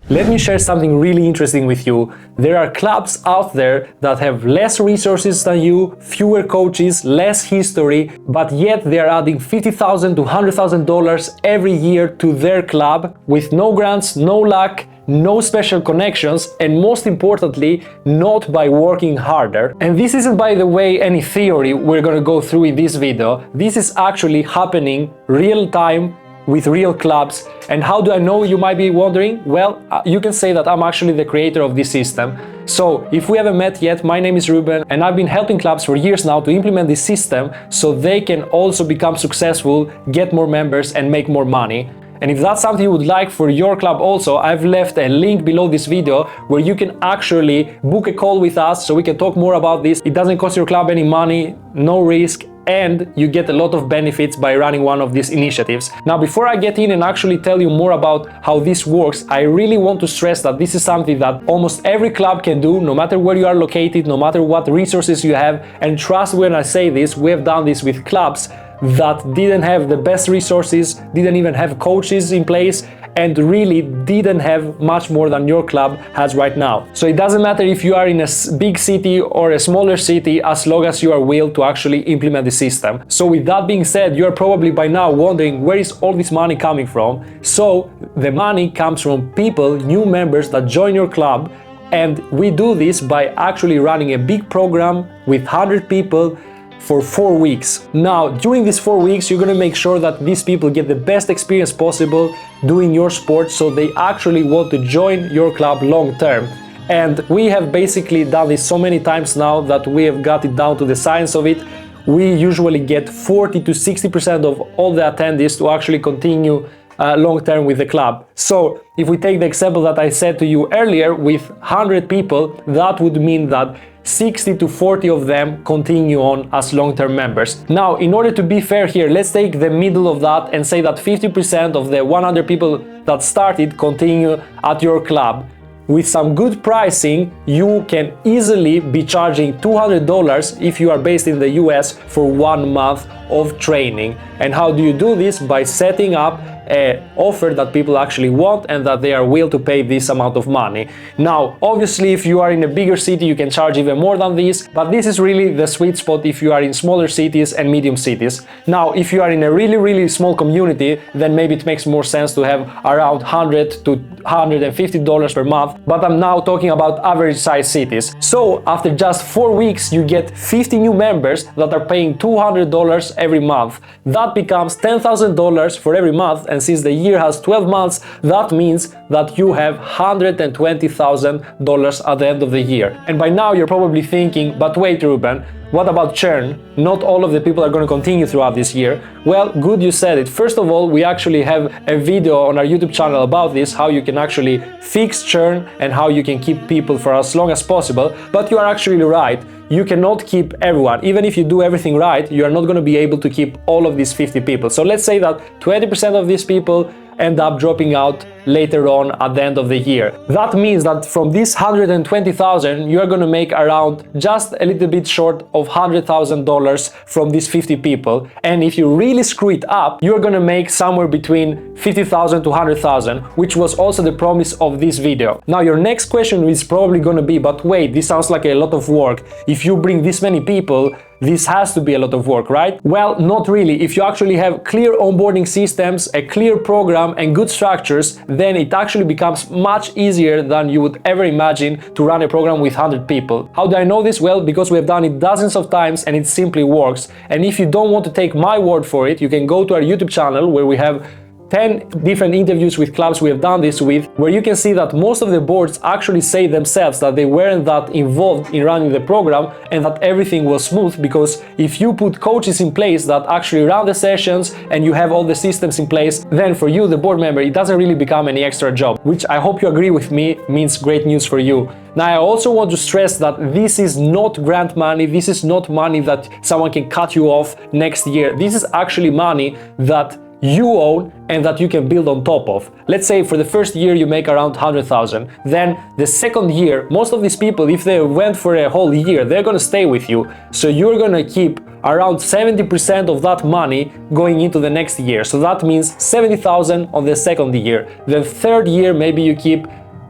Let me share something really interesting with you. There are clubs out there that have less resources than you, fewer coaches, less history, but yet they are adding $50,000 to $100,000 every year to their club with no grants, no luck, no special connections, and most importantly, not by working harder. And this isn't, by the way, any theory we're gonna go through in this video. This is actually happening real time with real clubs. And how do I know, you might be wondering? Well, you can say that I'm actually the creator of this system. So if we haven't met yet, my name is Ruben and I've been helping clubs for years now to implement this system so they can also become successful, get more members and make more money. And if that's something you would like for your club also, I've left a link below this video where you can actually book a call with us so we can talk more about this. It doesn't cost your club any money, no risk, and you get a lot of benefits by running one of these initiatives. Now, before I get in and actually tell you more about how this works, I really want to stress that this is something that almost every club can do, no matter where you are located, no matter what resources you have. And trust when I say this, we have done this with clubs that didn't have the best resources, didn't even have coaches in place, and really didn't have much more than your club has right now. So it doesn't matter if you are in a big city or a smaller city, as long as you are willing to actually implement the system. So with that being said, you're probably by now wondering, where is all this money coming from? So the money comes from people, new members that join your club, and we do this by actually running a big program with 100 people for 4 weeks. Now, during these 4 weeks, you're gonna make sure that these people get the best experience possible doing your sport, so they actually want to join your club long term. And we have basically done this so many times now that we have got it down to the science of it. We usually get 40 to 60% of all the attendees to actually continue long term with the club. So if we take the example that I said to you earlier with 100 people, that would mean that 60 to 40 of them continue on as long-term members. Now, in order to be fair here, let's take the middle of that and say that 50% of the 100 people that started continue at your club. With some good pricing, you can easily be charging $200 if you are based in the US for 1 month of training. And how do you do this? By setting up an offer that people actually want and that they are willing to pay this amount of money. Now, obviously, if you are in a bigger city, you can charge even more than this, but this is really the sweet spot if you are in smaller cities and medium cities. Now, if you are in a really small community, then maybe it makes more sense to have around $100 to $150 per month, but I'm now talking about average size cities. So after just 4 weeks, you get 50 new members that are paying $200 every month. That becomes $10,000 for every month, and since the year has 12 months, that means that you have $120,000 at the end of the year. And by now you're probably thinking, but wait, Ruben, what about churn? Not all of the people are going to continue throughout this year. Well, good you said it. First of all, we actually have a video on our YouTube channel about this, how you can actually fix churn and how you can keep people for as long as possible. But you are actually right. You cannot keep everyone. Even if you do everything right, you are not going to be able to keep all of these 50 people. So let's say that 20% of these people end up dropping out later on at the end of the year. That means that from this 120,000, you are going to make around just a little bit short of $100,000 from these 50 people. And if you really screw it up, you're going to make somewhere between 50,000 to 100,000, which was also the promise of this video. Now, your next question is probably going to be, but wait, this sounds like a lot of work. If you bring this many people, this has to be a lot of work, right? Well, not really. If you actually have clear onboarding systems, a clear program and good structures, then it actually becomes much easier than you would ever imagine to run a program with 100 people. How do I know this? Well, because we have done it dozens of times and it simply works. And if you don't want to take my word for it, you can go to our YouTube channel where we have 10 different interviews with clubs we have done this with, where you can see that most of the boards actually say themselves that they weren't that involved in running the program and that everything was smooth, because if you put coaches in place that actually run the sessions and you have all the systems in place, then for you, the board member, it doesn't really become any extra job, which I hope you agree with me means great news for you. Now, I also want to stress that this is not grant money. This is not money that someone can cut you off next year. This is actually money that you own and that you can build on top of. Let's say for the first year you make around 100,000. Then the second year, most of these people, if they went for a whole year, they're gonna stay with you. So you're gonna keep around 70% of that money going into the next year. So that means 70,000 on the second year. The third year, maybe you keep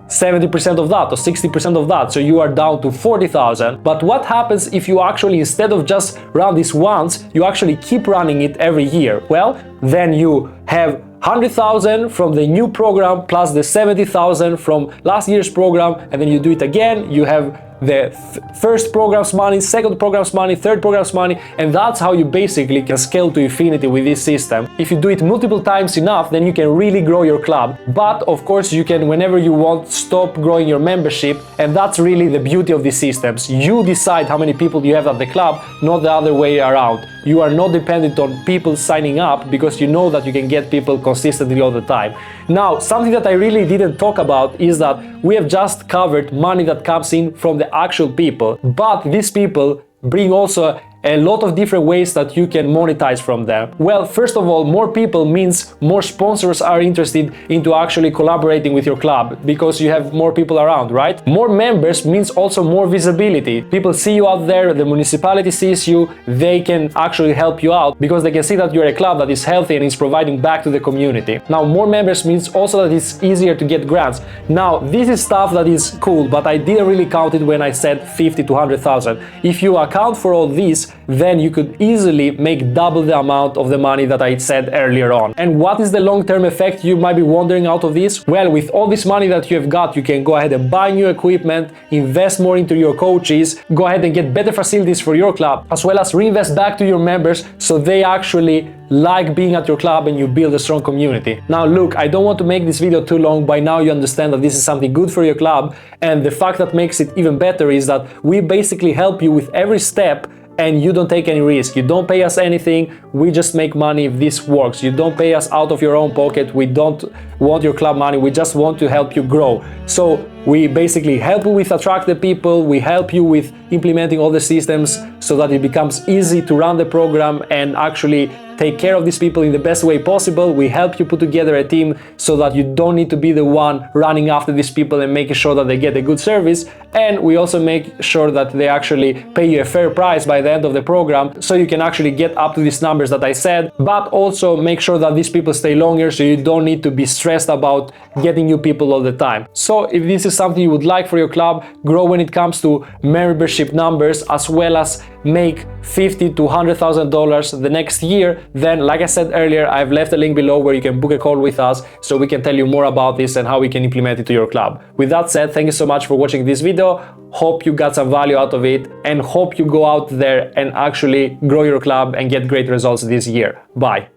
70% of that or 60% of that, so you are down to 40,000. But what happens if you actually, instead of just run this once, you actually keep running it every year? Well, then you have 100,000 from the new program plus the 70,000 from last year's program, and then you do it again. You have the first program's money, second program's money, third program's money, and that's how you basically can scale to infinity with this system. If you do it multiple times enough, then you can really grow your club. But of course you can, whenever you want, stop growing your membership, and that's really the beauty of these systems. You decide how many people you have at the club, not the other way around. You are not dependent on people signing up because you know that you can get people consistently all the time. Now, something that I really didn't talk about is that we have just covered money that comes in from the actual people, but these people bring also a lot of different ways that you can monetize from them. Well, first of all, more people means more sponsors are interested into actually collaborating with your club because you have more people around, right? More members means also more visibility. People see you out there, the municipality sees you, they can actually help you out because they can see that you're a club that is healthy and is providing back to the community. Now, more members means also that it's easier to get grants. Now, this is stuff that is cool, but I didn't really count it when I said 50 to 100,000. If you account for all these, then you could easily make double the amount of the money that I said earlier on. And what is the long-term effect, you might be wondering, out of this? Well, with all this money that you have got, you can go ahead and buy new equipment, invest more into your coaches, go ahead and get better facilities for your club, as well as reinvest back to your members so they actually like being at your club and you build a strong community. Now look, I don't want to make this video too long. By now you understand that this is something good for your club, and the fact that makes it even better is that we basically help you with every step and you don't take any risk. You don't pay us anything, we just make money if this works. You don't pay us out of your own pocket, we don't want your club money, we just want to help you grow. So we basically help you with attract the people, we help you with implementing all the systems so that it becomes easy to run the program and actually take care of these people in the best way possible. We help you put together a team so that you don't need to be the one running after these people and making sure that they get a good service. And we also make sure that they actually pay you a fair price by the end of the program so you can actually get up to these numbers that I said, but also make sure that these people stay longer so you don't need to be stressed about getting new people all the time. So if this is something you would like for your club, grow when it comes to membership numbers, as well as make $50,000 to $100,000 the next year, then like I said earlier, I've left a link below where you can book a call with us so we can tell you more about this and how we can implement it to your club. With that said, thank you so much for watching this video. Hope you got some value out of it and hope you go out there and actually grow your club and get great results this year. Bye.